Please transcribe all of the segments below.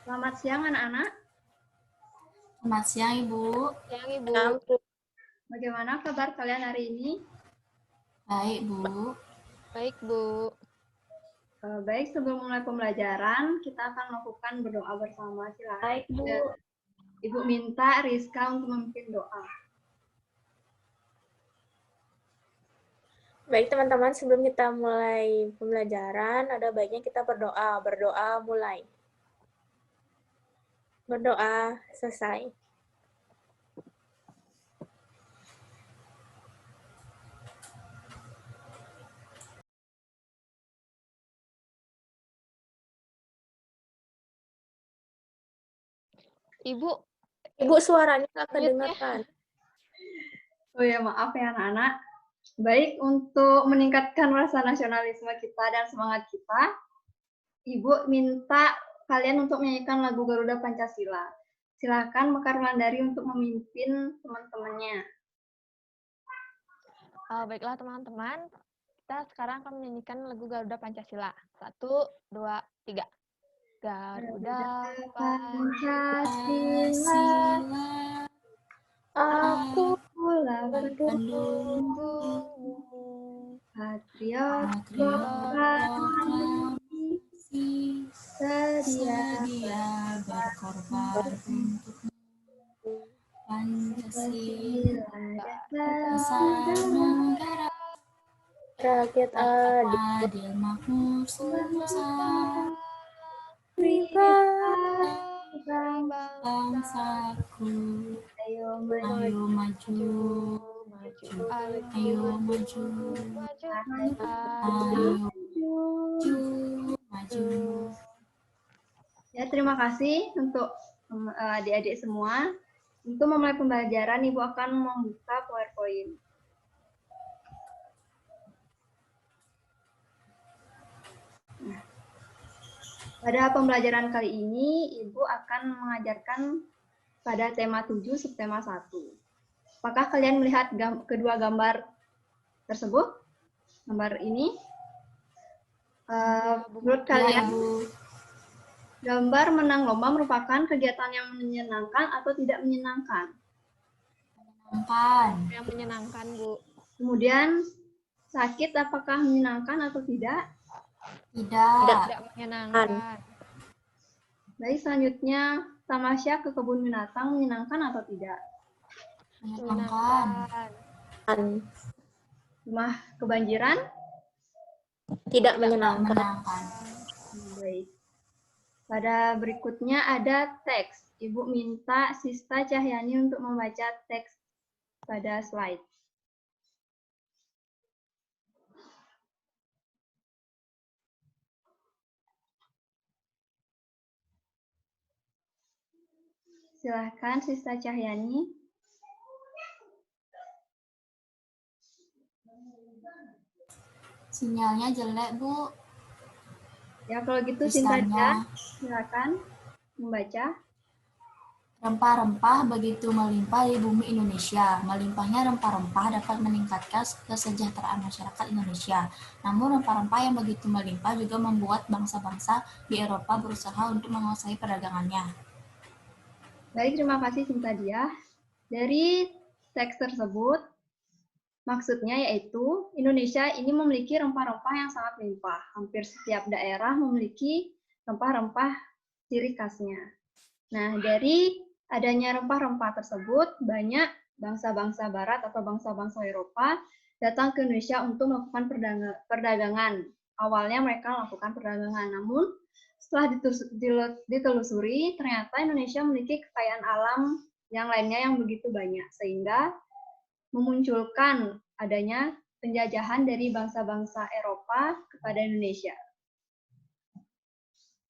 Selamat siang anak-anak. Selamat siang, Ibu. Siang, Ibu. Bagaimana kabar kalian hari ini? Baik, Bu. Baik, Bu. Baik, sebelum mulai pembelajaran, kita akan melakukan berdoa bersama. Silakan. Baik, Bu. Ibu minta Rizka untuk memimpin doa. Baik, teman-teman, sebelum kita mulai pembelajaran, ada baiknya kita berdoa. Berdoa mulai. Berdoa selesai. Ibu, suaranya nggak kedengaran. Oh ya, maaf ya anak-anak. Baik, untuk meningkatkan rasa nasionalisme kita dan semangat kita, Ibu minta kalian untuk menyanyikan lagu Garuda Pancasila. Silakan Mekar Wulandari untuk memimpin teman-temannya. Baiklah teman-teman, kita sekarang akan menyanyikan lagu Garuda Pancasila. 1, 2, 3. Garuda Pancasila, Aku pendukungmu, Patriot proklamasi, sedia berkorban untukmu. Pancasila, dasar negara, rakyat adil makmur senusa, bangsaku. Ayo Ayo maju, ayo maju, maju. Ya, terima kasih untuk adik-adik semua. Untuk memulai pembelajaran, Ibu akan membuka PowerPoint. Nah, pada pembelajaran kali ini, Ibu akan mengajarkan pada tema 7, subtema 1. Apakah kalian melihat kedua gambar tersebut? Gambar ini? Menurut kalian, gambar menang lomba merupakan kegiatan yang menyenangkan atau tidak menyenangkan? Menyenangkan. Yang menyenangkan, Bu. Kemudian, sakit apakah menyenangkan atau tidak? Tidak menyenangkan. Baik, selanjutnya, tamasya ke kebun binatang menyenangkan atau tidak? Menyenangkan. Rumah kebanjiran? Tidak menyenangkan. Baik. Pada berikutnya ada teks. Ibu minta Sista Cahyani untuk membaca teks pada slide. Silahkan Sista Cahyani. Sinyalnya jelek, Bu. Ya, kalau gitu Sinta, silakan membaca. Rempah-rempah begitu melimpah di bumi Indonesia. Melimpahnya rempah-rempah dapat meningkatkan kesejahteraan masyarakat Indonesia. Namun rempah-rempah yang begitu melimpah juga membuat bangsa-bangsa di Eropa berusaha untuk menguasai perdagangannya. Baik, terima kasih Sinta Dia. Dari teks tersebut, maksudnya yaitu Indonesia ini memiliki rempah-rempah yang sangat melimpah. Hampir setiap daerah memiliki rempah-rempah ciri khasnya. Nah, dari adanya rempah-rempah tersebut, banyak bangsa-bangsa barat atau bangsa-bangsa Eropa datang ke Indonesia untuk melakukan perdagangan. Awalnya mereka melakukan perdagangan, namun setelah ditelusuri, ternyata Indonesia memiliki kekayaan alam yang lainnya yang begitu banyak, sehingga memunculkan adanya penjajahan dari bangsa-bangsa Eropa kepada Indonesia.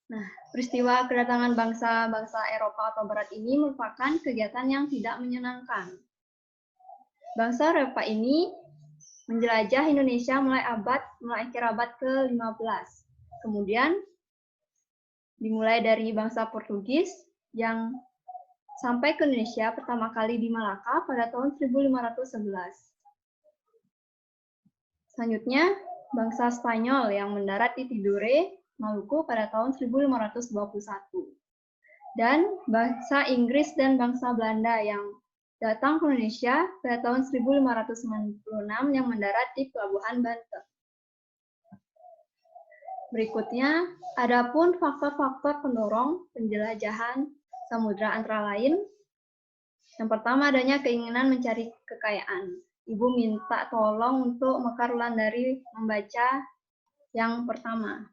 Nah, peristiwa kedatangan bangsa-bangsa Eropa atau Barat ini merupakan kegiatan yang tidak menyenangkan. Bangsa Eropa ini menjelajah Indonesia mulai akhir abad ke-15. Kemudian dimulai dari bangsa Portugis yang sampai ke Indonesia pertama kali di Malaka pada tahun 1511. Selanjutnya, bangsa Spanyol yang mendarat di Tidore, Maluku pada tahun 1521. dan bangsa Inggris dan bangsa Belanda yang datang ke Indonesia pada tahun 1596 yang mendarat di Pelabuhan Banten. Berikutnya, adapun faktor-faktor pendorong penjelajahan samudra antara lain. Yang pertama adanya keinginan mencari kekayaan. Ibu minta tolong untuk Mekar Wulandari membaca yang pertama.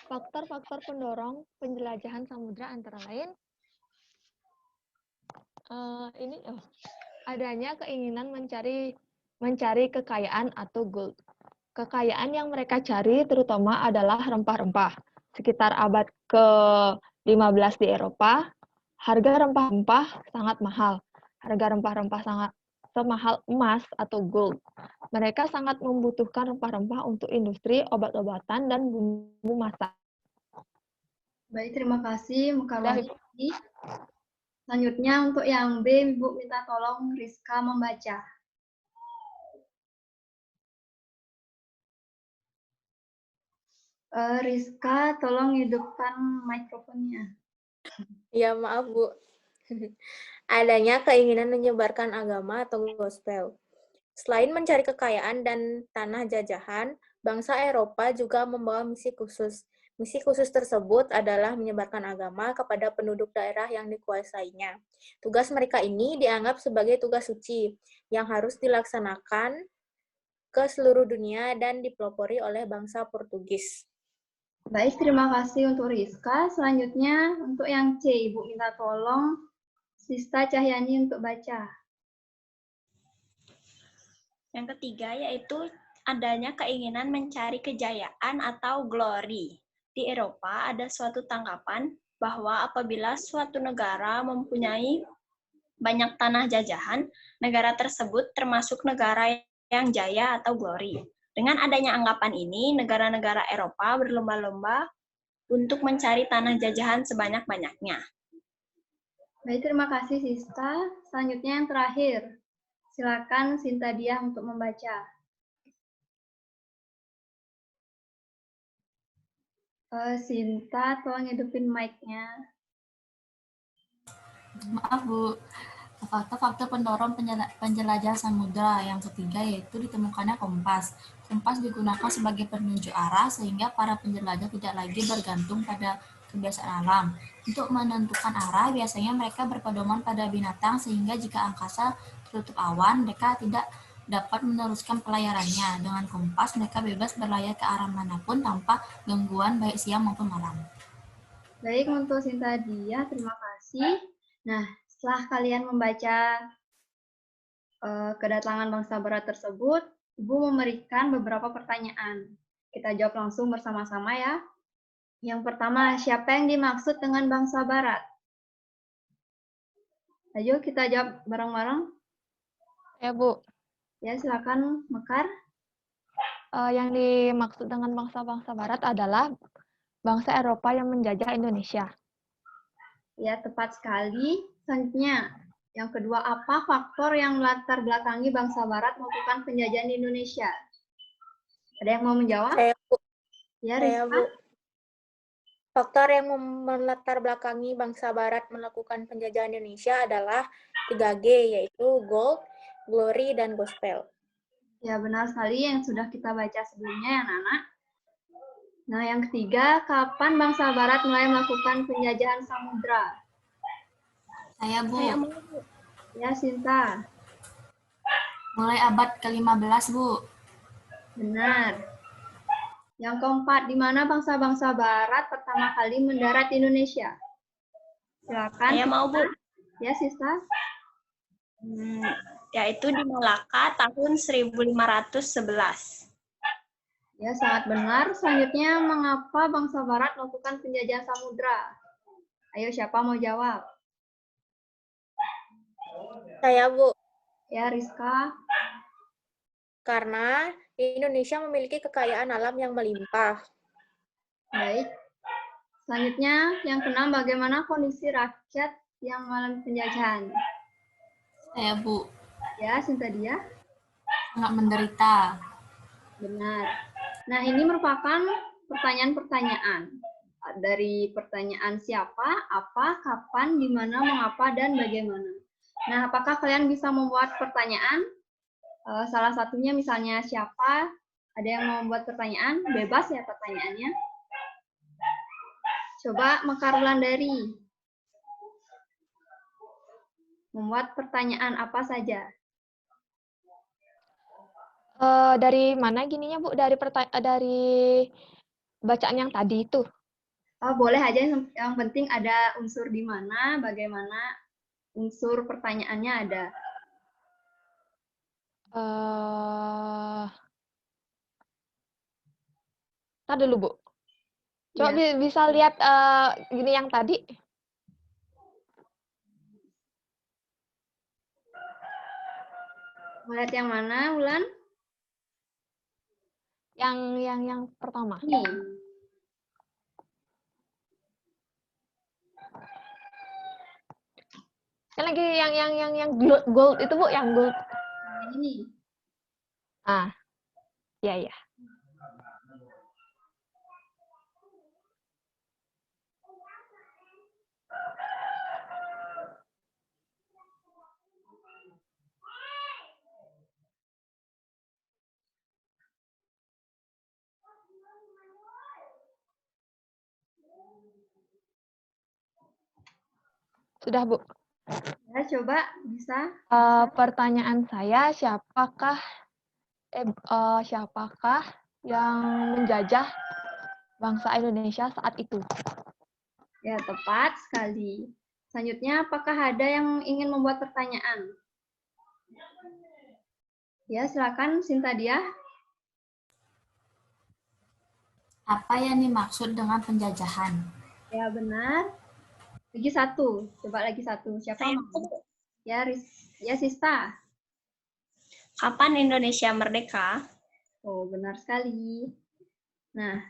Faktor-faktor pendorong penjelajahan samudra antara lain adanya keinginan mencari kekayaan atau gold. Kekayaan yang mereka cari terutama adalah rempah-rempah. Sekitar abad ke-15 di Eropa, harga rempah-rempah sangat mahal. Harga rempah-rempah sangat semahal emas atau gold. Mereka sangat membutuhkan rempah-rempah untuk industri obat-obatan dan bumbu masak. Baik, terima kasih Mekar Wulandari. Selanjutnya untuk yang B, Ibu minta tolong Rizka membaca. Rizka, tolong hidupkan mikrofonnya. Ya, maaf, Bu. Adanya keinginan menyebarkan agama atau gospel. Selain mencari kekayaan dan tanah jajahan, bangsa Eropa juga membawa misi khusus. Misi khusus tersebut adalah menyebarkan agama kepada penduduk daerah yang dikuasainya. Tugas mereka ini dianggap sebagai tugas suci yang harus dilaksanakan ke seluruh dunia dan dipelopori oleh bangsa Portugis. Baik, terima kasih untuk Rizka. Selanjutnya untuk yang C, Ibu minta tolong Sista Cahyani untuk baca. Yang ketiga yaitu adanya keinginan mencari kejayaan atau glory. Di Eropa ada suatu tanggapan bahwa apabila suatu negara mempunyai banyak tanah jajahan, negara tersebut termasuk negara yang jaya atau glory. Dengan adanya anggapan ini, negara-negara Eropa berlomba-lomba untuk mencari tanah jajahan sebanyak-banyaknya. Baik, terima kasih Sista. Selanjutnya yang terakhir. Silakan Sinta Diah untuk membaca. Sinta, tolong hidupin mic-nya. Maaf, Bu. Faktor-faktor pendorong penjelajah samudra yang ketiga yaitu ditemukannya kompas. Kompas digunakan sebagai penunjuk arah sehingga para penjelajah tidak lagi bergantung pada kebiasaan alam. Untuk menentukan arah, biasanya mereka berpedoman pada binatang sehingga jika angkasa tertutup awan, mereka tidak dapat meneruskan pelayarannya. Dengan kompas, mereka bebas berlayar ke arah manapun tanpa gangguan baik siang maupun malam. Baik, untuk Sinta Diah, terima kasih. Nah, setelah kalian membaca kedatangan bangsa barat tersebut, Ibu memberikan beberapa pertanyaan. Kita jawab langsung bersama-sama ya. Yang pertama, siapa yang dimaksud dengan bangsa barat? Ayo kita jawab bareng-bareng. Ya, Bu. Ya, silakan Mekar. Yang dimaksud dengan bangsa-bangsa barat adalah bangsa Eropa yang menjajah Indonesia. Ya, tepat sekali. Selanjutnya, yang kedua, apa faktor yang melatar belakangi bangsa barat melakukan penjajahan di Indonesia? Ada yang mau menjawab? Saya, Bu. Ya, Saya, Rizka. Bu. Faktor yang melatar belakangi bangsa barat melakukan penjajahan Indonesia adalah 3G, yaitu gold, glory, dan gospel. Ya, benar sekali yang sudah kita baca sebelumnya ya, Nana. Nah, yang ketiga, kapan bangsa barat mulai melakukan penjajahan samudra? Saya, Bu. Ya, Sinta. Mulai abad ke-15, Bu. Benar. Yang keempat, di mana bangsa-bangsa barat pertama kali mendarat di Indonesia? Silakan. Saya mau, Bu. Ya, Sista. Yaitu di Malaka tahun 1511. Ya, sangat benar. Selanjutnya, mengapa bangsa barat melakukan penjajahan samudra? Ayo, siapa mau jawab? Saya, Bu. Ya, Rizka. Karena Indonesia memiliki kekayaan alam yang melimpah. Baik. Selanjutnya, yang keenam, bagaimana kondisi rakyat yang mengalami penjajahan? Saya, Bu. Ya, Sinta Diah. Sangat menderita. Benar. Nah, ini merupakan pertanyaan-pertanyaan. Dari pertanyaan siapa, apa, kapan, di mana, mengapa, dan bagaimana. Nah, apakah kalian bisa membuat pertanyaan? Salah satunya misalnya siapa, ada yang mau membuat pertanyaan, bebas ya pertanyaannya. Coba Mekar Wulandari. Membuat pertanyaan apa saja. Dari mana gininya, Bu? Dari bacaan yang tadi itu. Boleh aja, yang penting ada unsur di mana, bagaimana, unsur pertanyaannya ada. Ntar dulu, Bu. Coba Ya. bisa lihat gini yang tadi. Melihat yang mana, Wulan? Yang pertama. Ini. Yang lagi yang gold itu, Bu, yang gold. Ini. Ya. Sudah, Bu. Ya, coba bisa. Pertanyaan saya, siapakah yang menjajah bangsa Indonesia saat itu? Ya, tepat sekali. Selanjutnya, apakah ada yang ingin membuat pertanyaan? Ya, silakan Sintadia. Apa yang dimaksud dengan penjajahan? Ya, benar. Lagi satu. Coba lagi satu. Siapa Saya mau? Ya, Sista. Kapan Indonesia merdeka? Oh, benar sekali. Nah,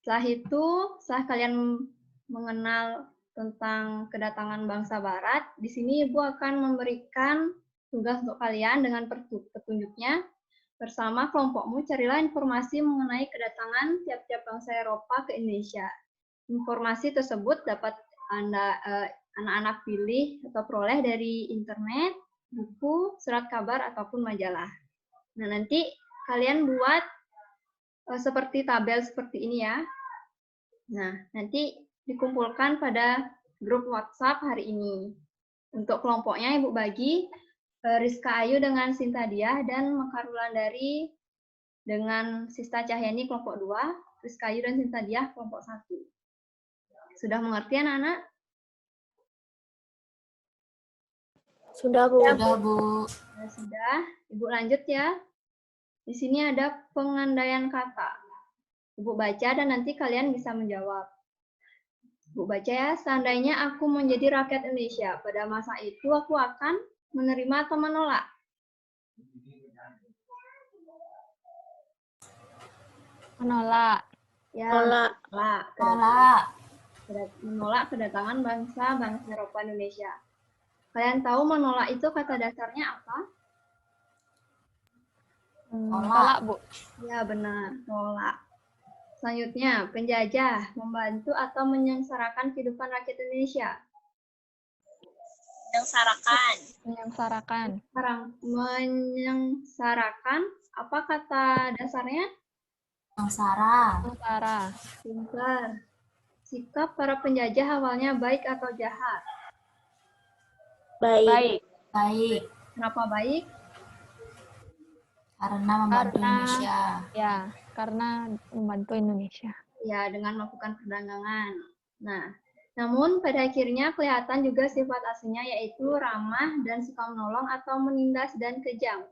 setelah itu, setelah kalian mengenal tentang kedatangan bangsa Barat, di sini Ibu akan memberikan tugas untuk kalian dengan petunjuknya. Bersama kelompokmu, carilah informasi mengenai kedatangan tiap-tiap bangsa Eropa ke Indonesia. Informasi tersebut dapat anak-anak pilih atau peroleh dari internet, buku, surat kabar, ataupun majalah. Nah, nanti kalian buat seperti tabel seperti ini ya. Nah, nanti dikumpulkan pada grup WhatsApp hari ini. Untuk kelompoknya Ibu bagi Rizka Ayu dengan Sintadia dan Mekar Wulandari dengan Sista Cahyani kelompok 2, Rizka Ayu dan Sintadia kelompok 1. Sudah mengerti anak-anak? Sudah, Bu. Sudah, Bu. Ya, sudah. Ibu lanjut ya. Di sini ada pengandaian kata. Ibu baca dan nanti kalian bisa menjawab. Ibu baca ya, seandainya aku menjadi rakyat Indonesia, pada masa itu aku akan menerima atau menolak? Menolak. Ya, Menolak. menolak kedatangan bangsa Eropa Indonesia. Kalian tahu menolak itu kata dasarnya apa? Tolak, Bu. Ya, benar, tolak. Selanjutnya, penjajah, membantu atau menyengsarakan kehidupan rakyat Indonesia. Menyengsarakan. Sekarang, menyengsarakan, apa kata dasarnya? Sengsara. Pintar. Sikap para penjajah awalnya baik atau jahat? Baik. Baik. Kenapa baik? Karena membantu Indonesia. Ya, karena membantu Indonesia. Ya, dengan melakukan perdagangan. Nah, namun pada akhirnya kelihatan juga sifat aslinya yaitu ramah dan suka menolong atau menindas dan kejam.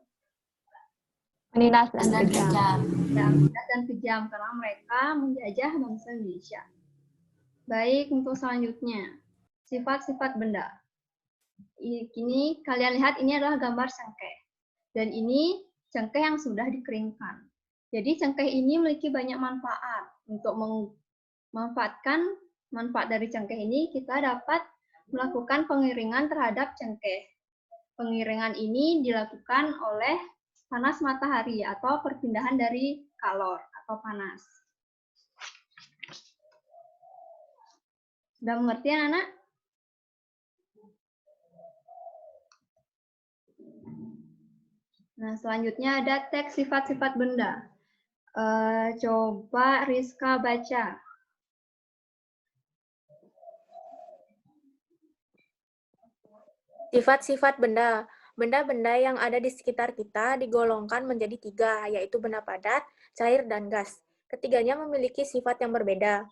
Menindas dan kejam. Ya, menindas dan kejam karena mereka menjajah bangsa Indonesia. Baik, untuk selanjutnya, sifat-sifat benda. Ini kalian lihat, ini adalah gambar cengkeh. Dan ini cengkeh yang sudah dikeringkan. Jadi cengkeh ini memiliki banyak manfaat. Untuk memanfaatkan manfaat dari cengkeh ini, kita dapat melakukan pengiringan terhadap cengkeh. Pengiringan ini dilakukan oleh panas matahari atau perpindahan dari kalor atau panas. Udah mengerti anak-anak? Nah, selanjutnya ada teks sifat-sifat benda. Coba Rizka baca. Sifat-sifat benda. Benda-benda yang ada di sekitar kita digolongkan menjadi 3, yaitu benda padat, cair, dan gas. Ketiganya memiliki sifat yang berbeda.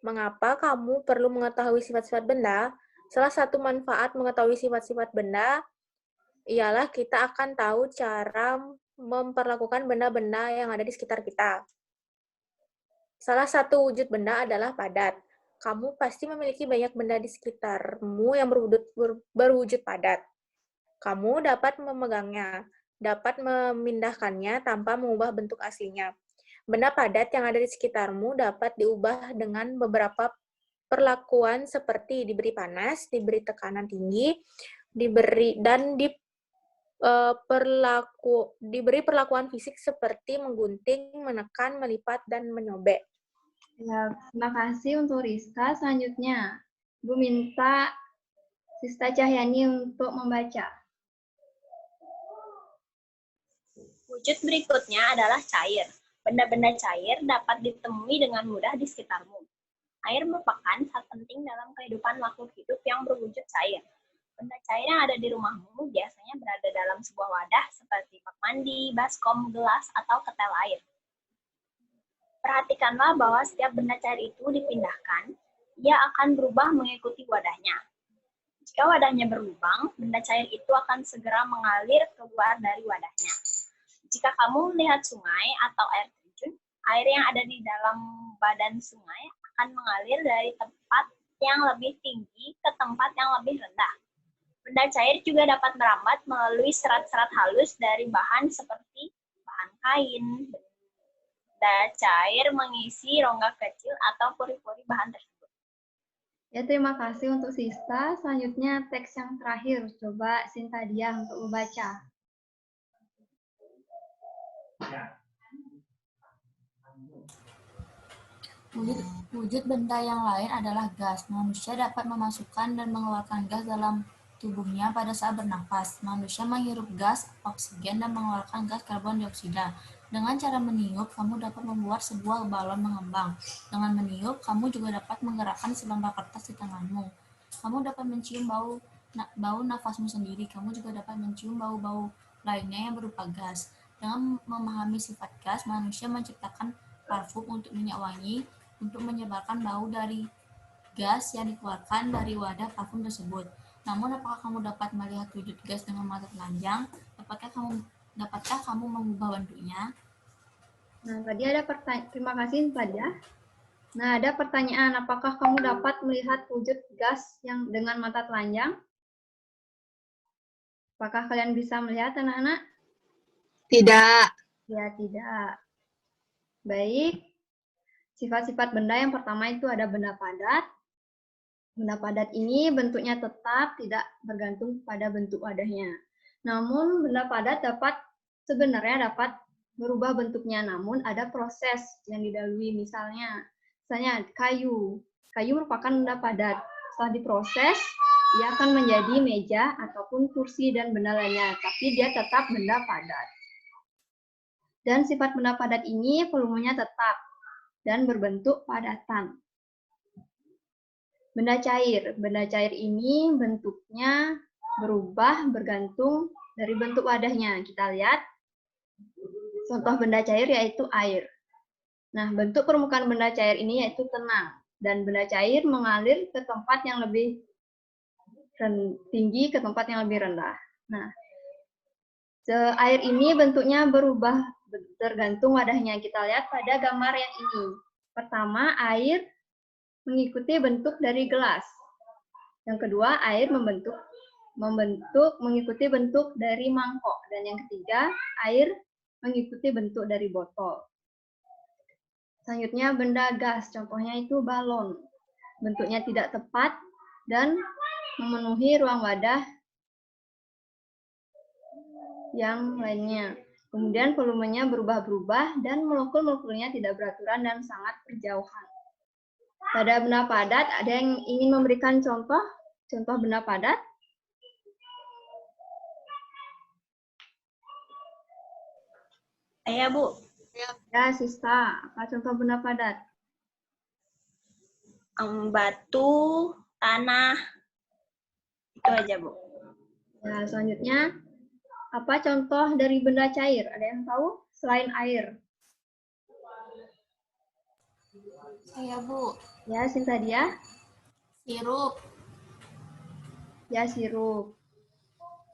Mengapa kamu perlu mengetahui sifat-sifat benda? Salah satu manfaat mengetahui sifat-sifat benda ialah kita akan tahu cara memperlakukan benda-benda yang ada di sekitar kita. Salah satu wujud benda adalah padat. Kamu pasti memiliki banyak benda di sekitarmu yang berwujud padat. Kamu dapat memegangnya, dapat memindahkannya tanpa mengubah bentuk aslinya. Benda padat yang ada di sekitarmu dapat diubah dengan beberapa perlakuan seperti diberi panas, diberi tekanan tinggi, diberi perlakuan fisik seperti menggunting, menekan, melipat, dan menyobek. Ya, terima kasih untuk Rizka. Selanjutnya, Bu minta Sista Cahyani untuk membaca. Wujud berikutnya adalah cair. Benda-benda cair dapat ditemui dengan mudah di sekitarmu. Air merupakan hal penting dalam kehidupan makhluk hidup yang berwujud cair. Benda cair yang ada di rumahmu biasanya berada dalam sebuah wadah seperti bak mandi, baskom, gelas, atau ketel air. Perhatikanlah bahwa setiap benda cair itu dipindahkan, ia akan berubah mengikuti wadahnya. Jika wadahnya berlubang, benda cair itu akan segera mengalir keluar dari wadahnya. Jika kamu melihat sungai atau air terjun, air yang ada di dalam badan sungai akan mengalir dari tempat yang lebih tinggi ke tempat yang lebih rendah. Benda cair juga dapat merambat melalui serat-serat halus dari bahan seperti bahan kain. Benda cair mengisi rongga kecil atau pori-pori bahan tersebut. Ya, terima kasih untuk Sista. Selanjutnya teks yang terakhir. Coba Sinta Dia untuk membaca. Wujud benda yang lain adalah gas. Manusia dapat memasukkan dan mengeluarkan gas dalam tubuhnya pada saat bernafas. Manusia menghirup gas oksigen dan mengeluarkan gas karbon dioksida. Dengan cara meniup, kamu dapat membuat sebuah balon mengembang. Dengan meniup, kamu juga dapat menggerakkan selembar kertas di tanganmu. Kamu dapat mencium bau nafasmu sendiri. Kamu juga dapat mencium bau-bau lainnya yang berupa gas. Dengan memahami sifat gas, manusia menciptakan parfum untuk minyak wangi untuk menyebarkan bau dari gas yang dikeluarkan dari wadah parfum tersebut. Namun, apakah kamu dapat melihat wujud gas dengan mata telanjang? Dapatkah kamu mengubah bentuknya? Nah, tadi ada pertanyaan. Terima kasih, Pada. Nah, ada pertanyaan. Apakah kamu dapat melihat wujud gas yang dengan mata telanjang? Apakah kalian bisa melihat, anak-anak? Tidak. Ya, tidak. Baik. Sifat-sifat benda yang pertama itu ada benda padat. Benda padat ini bentuknya tetap, tidak bergantung pada bentuk wadahnya. Namun, benda padat sebenarnya dapat berubah bentuknya, namun ada proses yang didahului. Misalnya kayu. Kayu merupakan benda padat. Setelah diproses, ia akan menjadi meja ataupun kursi dan benda lainnya, tapi dia tetap benda padat. Dan sifat benda padat ini volumenya tetap dan berbentuk padatan. Benda cair ini bentuknya berubah bergantung dari bentuk wadahnya. Kita lihat contoh benda cair yaitu air. Nah, bentuk permukaan benda cair ini yaitu tenang, dan benda cair mengalir ke tempat yang lebih tinggi ke tempat yang lebih rendah. Nah, air ini bentuknya berubah tergantung wadahnya. Kita lihat pada gambar yang ini. Pertama, air mengikuti bentuk dari gelas. Yang kedua, air mengikuti bentuk dari mangkok. Dan yang ketiga, air mengikuti bentuk dari botol. Selanjutnya, benda gas. Contohnya itu balon. Bentuknya tidak tepat dan memenuhi ruang wadah yang lainnya. Kemudian volumenya berubah-berubah dan molekul-molekulnya tidak beraturan dan sangat berjauhan. Pada benda padat, ada yang ingin memberikan contoh benda padat? Ya, Bu. Ya, Sista, apa contoh benda padat? Batu, tanah. Itu aja, Bu. Ya, selanjutnya, apa contoh dari benda cair? Ada yang tahu selain air? Saya, Bu. Ya, Sinta dia. Sirup. Ya, sirup.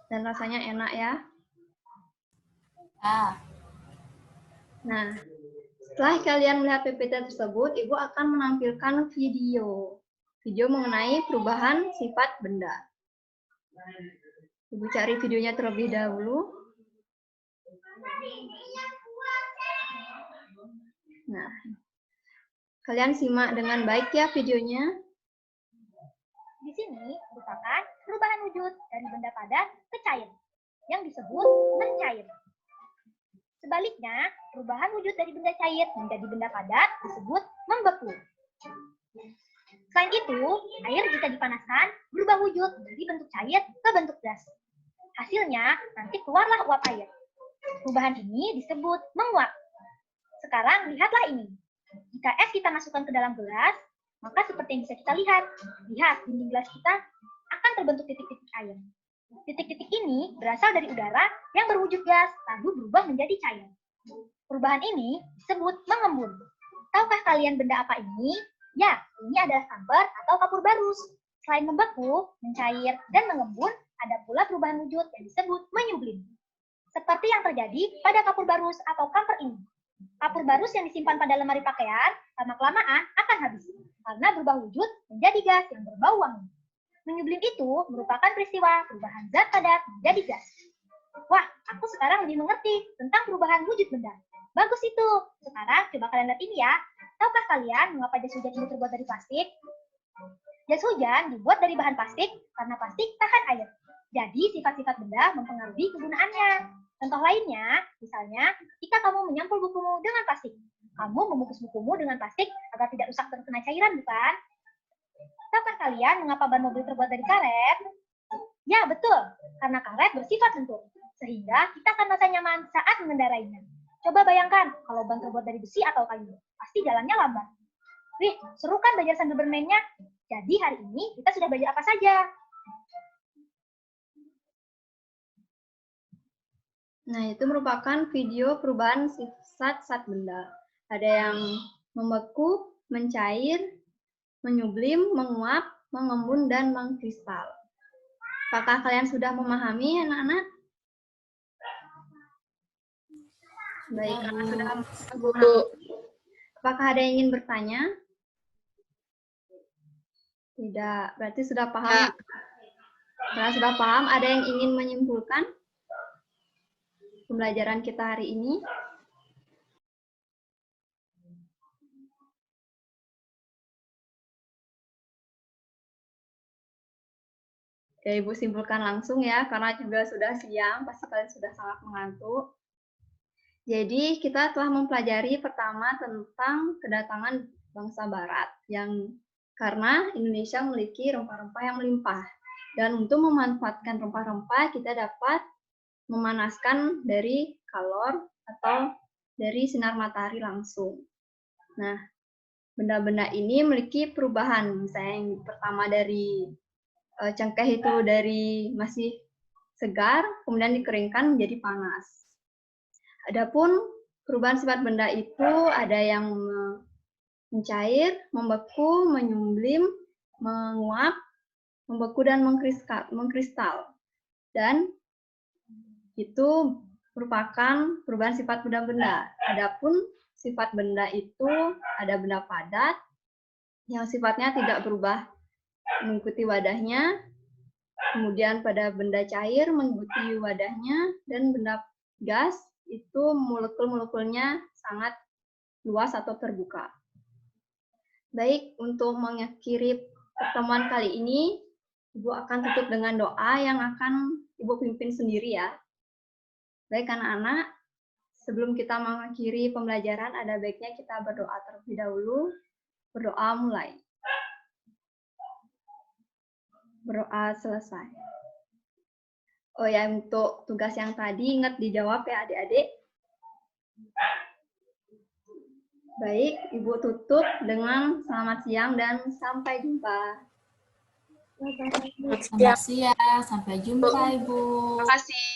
Dan rasanya enak ya. Ya. Nah, setelah kalian melihat PPT tersebut, Ibu akan menampilkan video. Video mengenai perubahan sifat benda. Ibu cari videonya terlebih dahulu. Nah, kalian simak dengan baik ya videonya. Di sini merupakan perubahan wujud dari benda padat ke cair, yang disebut mencair. Sebaliknya, perubahan wujud dari benda cair menjadi benda padat disebut membeku. Selain itu, air jika dipanaskan berubah wujud dari bentuk cair ke bentuk gas. Hasilnya, nanti keluarlah uap air. Perubahan ini disebut menguap. Sekarang, lihatlah ini. Jika es kita masukkan ke dalam gelas, maka seperti yang bisa kita lihat. Lihat, dinding gelas kita akan terbentuk titik-titik air. Titik-titik ini berasal dari udara yang berwujud gas, lalu berubah menjadi cair. Perubahan ini disebut mengembun. Tahukah kalian benda apa ini? Ya, ini adalah sambar atau kapur barus. Selain membeku, mencair, dan mengembun, ada pula perubahan wujud yang disebut menyublim. Seperti yang terjadi pada kapur barus atau kamper ini. Kapur barus yang disimpan pada lemari pakaian, lama-kelamaan akan habis, karena berubah wujud menjadi gas yang berbau wangi. Menyublim itu merupakan peristiwa perubahan zat padat menjadi gas. Wah, aku sekarang lebih mengerti tentang perubahan wujud benda. Bagus itu. Sekarang coba kalian lihat ini ya. Tahukah kalian mengapa jas hujan ini terbuat dari plastik? Jas hujan dibuat dari bahan plastik karena plastik tahan air. Jadi sifat-sifat benda mempengaruhi kegunaannya. Contoh lainnya, misalnya ketika kamu menyampul bukumu dengan plastik. Kamu membungkus bukumu dengan plastik agar tidak rusak terkena cairan, bukan? Tahukah kalian mengapa ban mobil terbuat dari karet? Ya, betul. Karena karet bersifat lentur. Sehingga kita akan merasa nyaman saat mengendarainya. Coba bayangkan kalau ban terbuat dari besi atau kayu. Pasti jalannya lambat. Wih, seru kan belajar sambil bermainnya? Jadi hari ini kita sudah belajar apa saja? Nah, itu merupakan video perubahan sifat zat benda. Ada yang membeku, mencair, menyublim, menguap, mengembun, dan mengkristal. Apakah kalian sudah memahami, anak-anak? Baik, karena sudah memahami. Apakah ada yang ingin bertanya? Tidak, berarti sudah paham. Karena sudah paham, ada yang ingin menyimpulkan pembelajaran kita hari ini? Ya, Ibu simpulkan langsung ya, karena juga sudah siang, pasti kalian sudah sangat mengantuk. Jadi, kita telah mempelajari pertama tentang kedatangan bangsa Barat, yang karena Indonesia memiliki rempah-rempah yang melimpah. Dan untuk memanfaatkan rempah-rempah, kita dapat memanaskan dari kalor atau dari sinar matahari langsung. Nah, benda-benda ini memiliki perubahan. Misalnya yang pertama dari cengkeh itu dari masih segar, kemudian dikeringkan menjadi panas. Adapun perubahan sifat benda itu ada yang mencair, membeku, menyublim, menguap, membeku, dan mengkristal. Dan itu merupakan perubahan sifat benda-benda. Adapun sifat benda itu ada benda padat yang sifatnya tidak berubah mengikuti wadahnya, kemudian pada benda cair mengikuti wadahnya, dan benda gas itu molekul-molekulnya sangat luas atau terbuka. Baik, untuk mengakhiri pertemuan kali ini, Ibu akan tutup dengan doa yang akan Ibu pimpin sendiri ya. Baik anak-anak, sebelum kita mengakhiri pembelajaran, ada baiknya kita berdoa terlebih dahulu. Berdoa mulai. Berdoa selesai. Oh ya, untuk tugas yang tadi ingat dijawab ya adik-adik. Baik, Ibu tutup dengan selamat siang dan sampai jumpa. Selamat siang, sampai jumpa Ibu. Terima kasih.